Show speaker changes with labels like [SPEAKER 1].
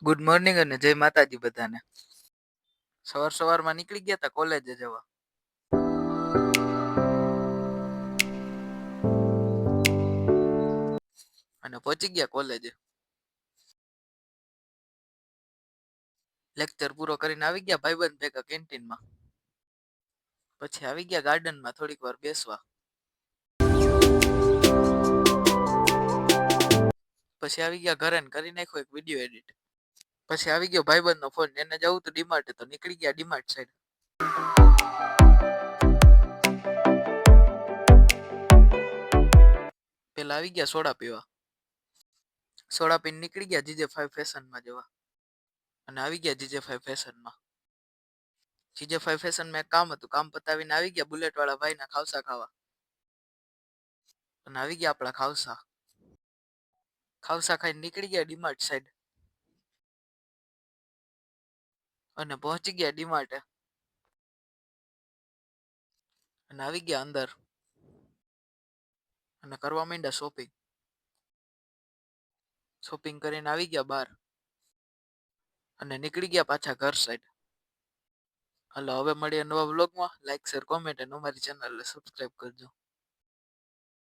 [SPEAKER 1] Good morning અને જય માતાજી બધાને. સવારમાં નીકળી ગયા હતા કોલેજે જવા અને પહોંચી ગયા કોલેજે. લેક્ચર પૂરો કરીને આવી ગયા ભાઈબંધ ભેગા કેન્ટીનમાં. પછી આવી ગયા ગાર્ડનમાં થોડીક વાર બેસવા. પછી આવી ગયા ઘરે ને કરી નાખ્યો એક વિડીયો એડિટ. પછી આવી ગયો ભાઈબંધનો ફોન, એને જવું તો ડીમાર્ટ, તો નીકળી ગયા ડીમાર્ટ સાઈડ. પેલા આવી ગયા સોડા પીવા. સોડા પીને નીકળી ગયા GJ5 ફેશનમાં જવા. અને આવી ગયા GJ5 ફેશનમાં. GJ5 ફેશનમાં એક કામ હતું, કામ પતાવીને આવી ગયા બુલેટ વાળા ભાઈના ખાવસા ખાવા. અને આવી ગયા આપણા ખાવસા. ખાવસા ખાઈને નીકળી ગયા ડીમાર્ટ સાઈડ. અને પહોંચી ગયા ડીમાર્ટે. અને આવી ગયા અંદર. અને કરવા માંડ્યા શોપિંગ. શોપિંગ કરીને આવી ગયા બહાર. અને નીકળી ગયા પાછા ઘર સાઈડ. હાલો હવે મળીએ નવા વ્લોગમાં. લાઈક શેર કોમેન્ટ અને અમારી ચેનલને સબસ્ક્રાઈબ કરજો.